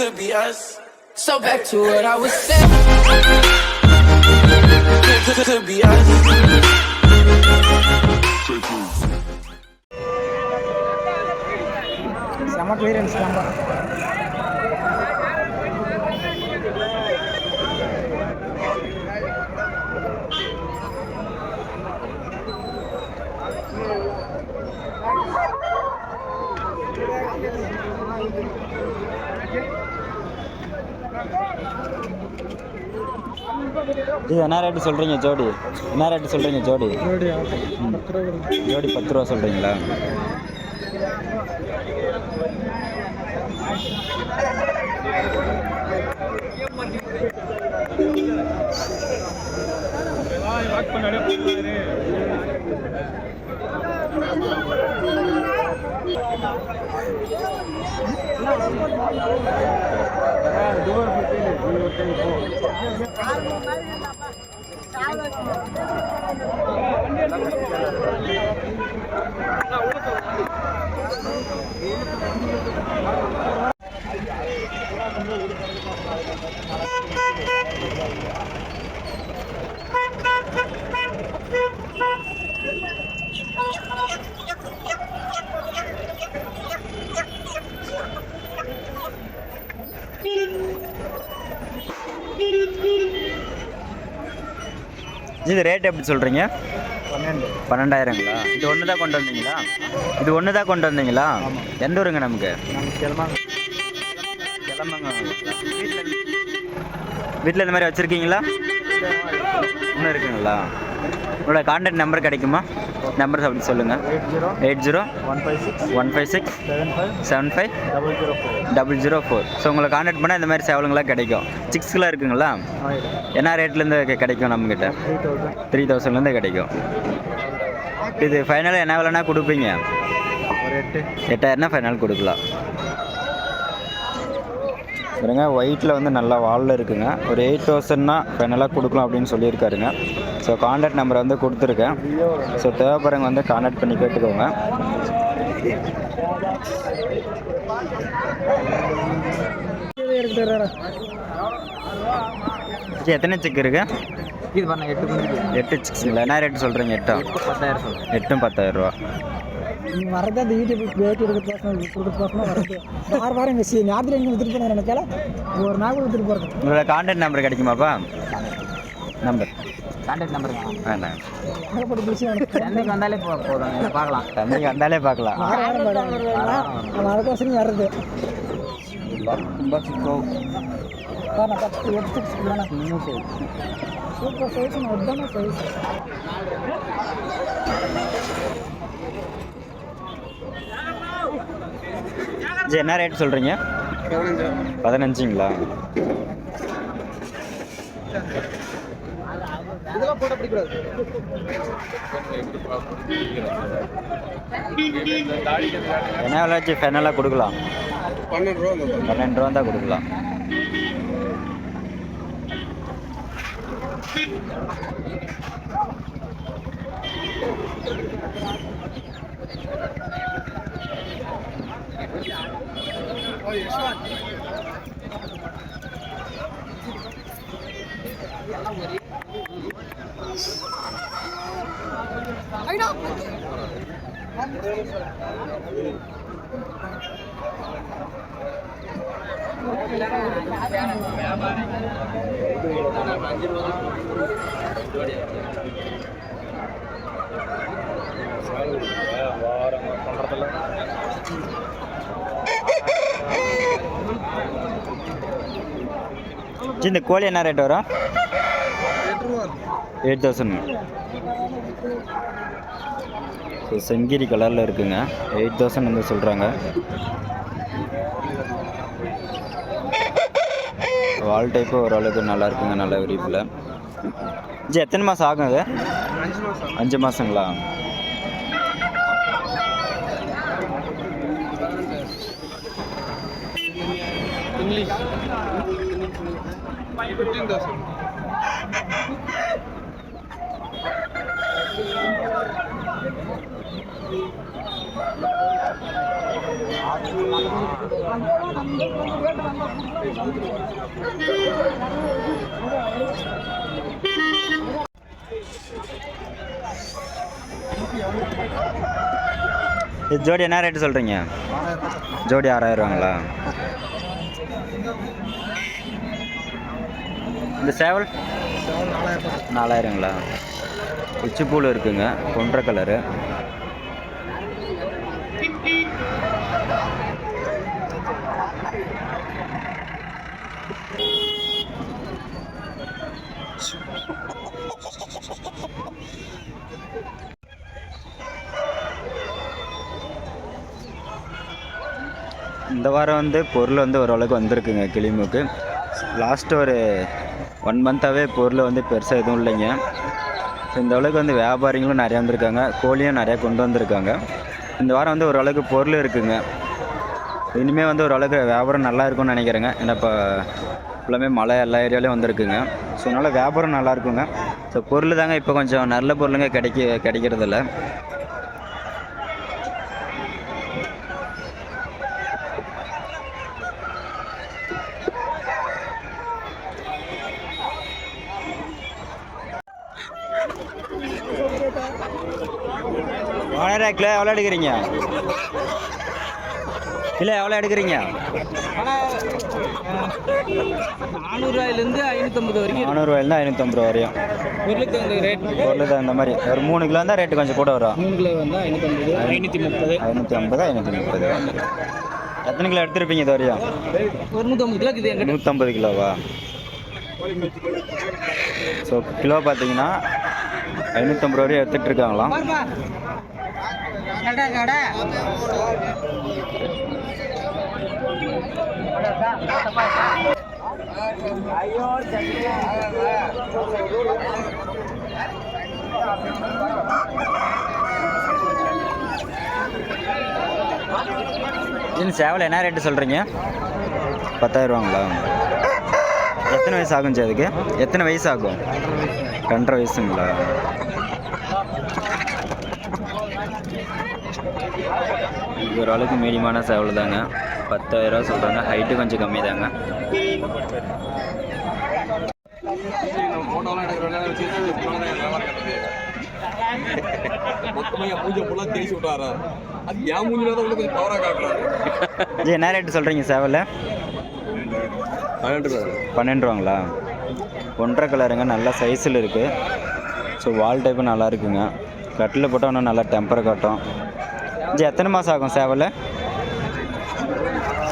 could be us. So back to what I was saying. Could be us. Sama clearance number. இது என்ன rate சொல்கிறீங்க ஜோடி? என்ன rate சொல்கிறீங்க ஜோடி? ஜோடி 10 ரூபா சொல்கிறீங்களா? இது ரேட் எப்படி சொல்கிறீங்க? 12,000ங்களா? இது ஒன்று தான் கொண்டு வந்தீங்களா? இது ஒன்று தான் கொண்டு வந்தீங்களா? எந்த ஊருங்க நமக்கு? கிளம்பங்க. வீட்டில் இந்த மாதிரி வச்சுருக்கீங்களா? இன்னும் இருக்குங்களா? உங்களோட கான்டாக்ட் நம்பர் கிடைக்குமா? நம்பர் அப்படி சொல்லுங்கள். 80-156-75-75-004. ஸோ உங்களை கான்டாக்ட் பண்ணால் இந்த மாதிரி சேவலுங்களாம் கிடைக்கும். சிக்ஸ்லாம் இருக்குங்களா? என்ன ரேட்லேருந்து கிடைக்கும் நம்மக்கிட்ட? 3,000லேருந்து கிடைக்கும். இது ஃபைனலாக என்ன விலைனா கொடுப்பீங்க? ஒரு 8,000 ஃபைனல் கொடுக்கலாம். பாருங்க, ஒயிட்டில் வந்து நல்லா வாலில் இருக்குங்க. ஒரு 8,000னா ஃபைனலாக கொடுக்கலாம் அப்படின்னு சொல்லியிருக்காருங்க. ஸோ கான்டாக்ட் நம்பரை வந்து கொடுத்துருக்கேன். ஸோ தேவைப்படுறவங்க வந்து கான்டாக்ட் பண்ணி கேட்டுக்கோங்க. எத்தனை சிக்கு இருக்கு? இது பண்ண 8 சிக்ஸுங்களா? என்ன ரேட்டு சொல்கிறீங்க? 8 10,000 ரூபா. நீங்கள் வரது அந்த யூடியூப் பேட்டி கொடுக்க வரது வாரம் எங்கள் ஞாபகம் எங்கே வித்துட்டு போனாங்க நினைச்சால ஒரு நாள் வித்துட்டு போகிறது. உங்களோட கான்டாக்ட் நம்பர் கிடைக்குமாப்பா? நம்பர் கான்டாக்ட் நம்பர் வேண்டாம். தண்ணிக்கு வந்தாலே போதும், பார்க்கலாம். தண்ணிக்கு வந்தாலே பார்க்கலாம். அதுக்கோசரம் வர்றது சூப்பர் சைஸ் ஒட்டான சைஸ். என்ன ரேட் சொல்கிறீங்க? 15ங்களா? என்ன விளையாச்சு ஃபைனலாக கொடுக்கலாம்? 12 ரூபா தான் கொடுக்கலாம். இந்த கோழி என்ன ரேட் வரும்? 8,000. செங்கிரி கலரில் இருக்குங்க. 8,000 வந்து சொல்கிறாங்க. வால் டைப்பு ஓரளவுக்கு நல்லா இருக்குங்க, நல்ல விரிப்பில். எத்தனை மாதம் ஆகும் அது? 5 மாதங்களா? இங்கிலீஷ் 15,000. இது ஜோடி என்ன ரேட்டு சொல்கிறீங்க? ஜோடி 6000ரூவாங்களா? இந்த சேவல் 4000ங்களா? உச்சிப்பூல் இருக்குங்க, கொன்ற கலரு. இந்த வாரம் வந்து பொருள் வந்து ஓரளவுக்கு வந்திருக்குங்க கிளிமூக்கு. லாஸ்ட்டு ஒரு 1 மந்த்தாகவே பொருள் வந்து பெருசாக எதுவும் இல்லைங்க. ஸோ இந்த அளவுக்கு வந்து வியாபாரிகளும் நிறையா வந்திருக்காங்க, கோழியும் நிறையா கொண்டு வந்திருக்காங்க. இந்த வாரம் வந்து ஓரளவுக்கு பொருள் இருக்குங்க. இனிமேல் வந்து ஓரளவுக்கு வியாபாரம் நல்லா இருக்கும்னு நினைக்கிறேங்க. ஏன்னா இப்போ ஃபுல்லாமே மழை எல்லா ஏரியாலையும் வந்திருக்குங்க. ஸோ அதனால் வியாபாரம் நல்லா இருக்குங்க. ஸோ பொருள் தாங்க இப்போ கொஞ்சம் நல்ல பொருளுங்க கிடைக்கிறதில்ல. கிலோ எவ்வளோ எடுக்கிறீங்க? கிலோ எவ்வளோ எடுக்கிறீங்க? 400 550 வரைக்கும். 400 550 வரையும் பொருளுக்கு அந்த ரேட். பொருள் இந்த மாதிரி ஒரு 3 கிலோ இருந்தால் ரேட்டு கொஞ்சம் கூட வரும். 3 கிலோ வந்தால் 550 550. எத்தனை கிலோ எடுத்துருப்பீங்க இது வரையும்? ஒரு 150 கிலோ இது. 150 கிலோவா? ஸோ கிலோ பார்த்தீங்கன்னா 550 வரையும் எடுத்துகிட்டு இருக்காங்களாம். இந்த சேவல் என்ன ரேட்டு சொல்கிறீங்க? 10,000ரூவாங்களா? எத்தனை வயசு ஆகும் சார் அதுக்கு? எத்தனை வயசு ஆகும்? 2.5 வயசுங்களா? இது ஒரு அளவுக்கு மீடியமான சேவல் தாங்க. 10,000 சொல்கிறாங்க. ஹைட்டு கொஞ்சம் கம்மி தாங்க. என்ன ரேட்டு சொல்கிறீங்க சேவல்? 12 ஒன்றரை கலருங்க, நல்ல சைஸில் இருக்குது. ஸோ வால் டைப்பு நல்லா இருக்குங்க. கட்டில் போட்டால் இன்னும் நல்லா டெம்பரை காட்டும். எத்தனை மாதம் ஆகும் சேவல்?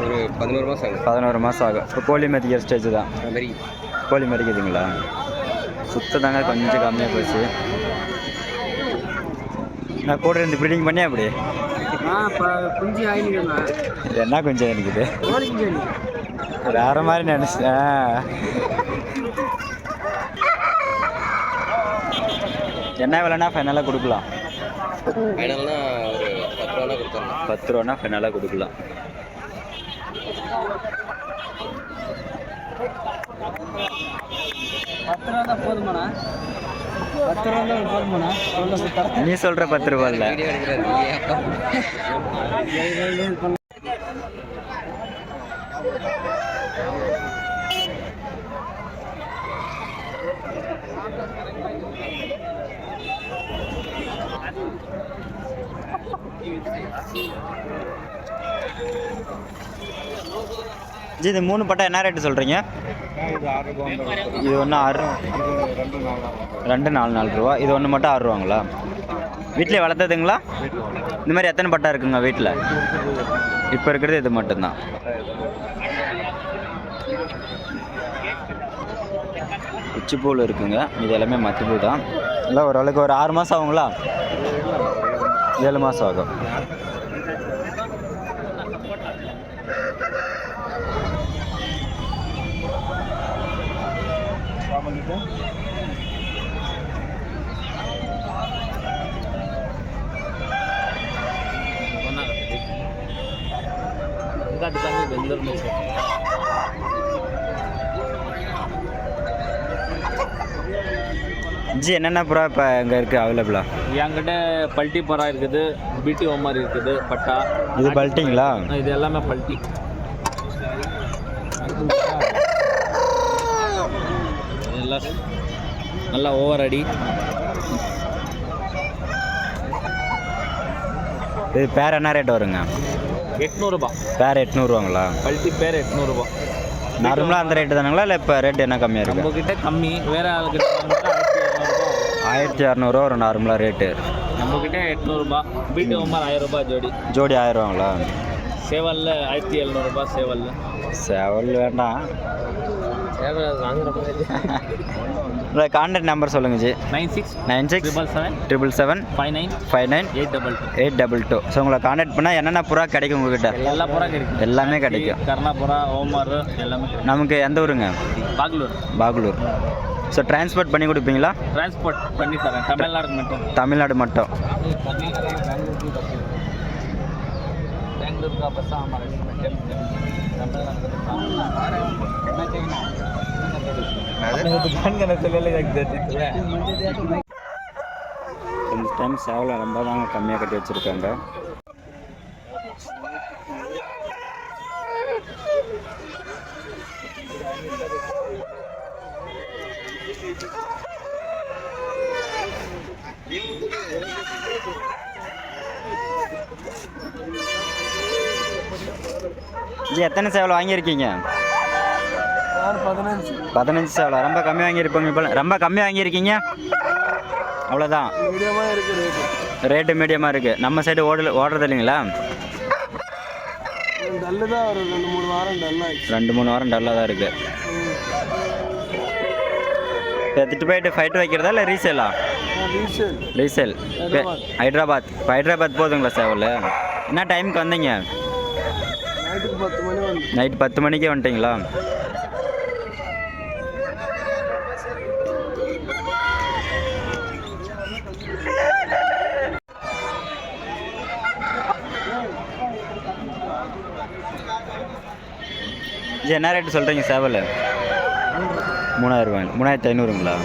ஒரு 11 மாதம் ஆகும். 11 மாதம் ஆகும். இப்போ கோழி மதிக்கிற ஸ்டேஜ் தான். கோழி மதிக்குதுங்களா? சுத்ததாங்க கொஞ்சம் கம்மியாக போச்சு. நான் கூட இருந்து ப்ரீடிங் பண்ணி அப்படி குஞ்சு ஆயிடுங்க. என்ன கொஞ்சம் இருக்குது வேற மாதிரி நினச்சேன். என்ன விலைனா ஃபைனலாக கொடுக்கலாம்? ஃபைனல்னா ஒரு 10 ரூபா கொடுத்துடலாம். 10 ரூபானா ஃபைனலாக கொடுக்கலாம். போதுமாண்ணா? 10 ரூபா தான் போதுமாண்ணா? நீ சொல்கிற 10 ரூபா இல்லை. ஜி இது 3 பட்டா என்ன ரேட்டு சொல்கிறீங்க? இது ஒன்று 6, 2 4 ரூபா. இது ஒன்று மட்டும் 6 ரூபாங்களா? வீட்டிலே வளர்த்ததுங்களா? இந்த மாதிரி எத்தனை பட்டா இருக்குங்க வீட்டில்? இப்போ இருக்கிறது இது மட்டும்தான். உச்சிப்பூல் இருக்குங்க. இது எல்லாமே மத்திப்பூ தான். இல்லை ஓரளவுக்கு ஒரு 6 மாதம் ஆகுங்களா? 7 மாதம் ஆகும். ஜி என்னென்ன புறா இப்போ இங்கே இருக்குது அவைலபிளா? என்கிட்ட பல்ட்டி புறா இருக்குது, பிடி ஓமர் இருக்குது, பட்டா. இது பல்ட்டிங்களா? இது எல்லாமே பல்ட்டி. இதெல்லாம் நல்லா ஓவர் அடி. இது பேர் என்ன ரேட் வருங்க? 800 பேர் 800ரூவாங்களா? பல்ட்டி பேர் 800. நார்மலாக அந்த ரேட்டு தானுங்களா இல்லை இப்போ ரேட் என்ன கம்மியாக இருக்குது? நம்மக்கிட்ட கம்மி, வேறு ஆளுக்கிட்ட 1200 ஒரு நார்மலாக ரேட்டு. நம்மக்கிட்ட 800. பிடி ஓமர் 1000 ஜோடி. ஜோடி 1000ரூவாங்களா? சேவலில் 1700 சேவலில். சேவல் வேண்டாம். சேவல் வாங்குற மாதிரி. உங்களோட கான்டாக்ட் நம்பர் சொல்லுங்கள் ஜி. 96 777 59 822. ஸோ உங்களை கான்டாக்ட் பண்ணால் என்னென்ன புறா கிடைக்கும் உங்ககிட்ட? எல்லா புறா கிடைக்கும். எல்லாமே கிடைக்கும். கர்ணா புறா, ஓமர் எல்லாமே கிடைக்கும். நமக்கு எந்த ஊருங்க? பாகலூர். ஸோ டிரான்ஸ்போர்ட் பண்ணி கொடுப்பீங்களா? டிரான்ஸ்போர்ட் பண்ணி தரேன். தமிழ்நாடு மட்டும். बेंगलुरु का बस हमारे இந்த டைம் சேவலை ரொம்ப தாங்க கம்மியாக கட்டி வச்சுருக்காங்க. இது எத்தனை சேவலை வாங்கியிருக்கீங்க? 15 சேவலை. ரொம்ப கம்மி வாங்கியிருப்பீங்க. இப்போ ரொம்ப கம்மி வாங்கியிருக்கீங்க, அவ்வளோதான். ரேட்டு மீடியமாக இருக்குது. நம்ம சைடு ஓடுறது இல்லைங்களா? 2-3 வாரம் டல்லாக தான் இருக்குது. எடுத்துகிட்டு போயிட்டு ஃபைட்டு வைக்கிறதா இல்லை ரீசேலா? ரீசேல். ஹைதராபாத். இப்போ ஹைதராபாத் போதுங்களா சேவல்? என்ன டைமுக்கு வந்தீங்க? நைட்டு 10 மணிக்கே வந்துட்டிங்களா? ஜி என்ன ரேட்டு சொல்கிறீங்க சேவல்? 3000 3500ங்களா?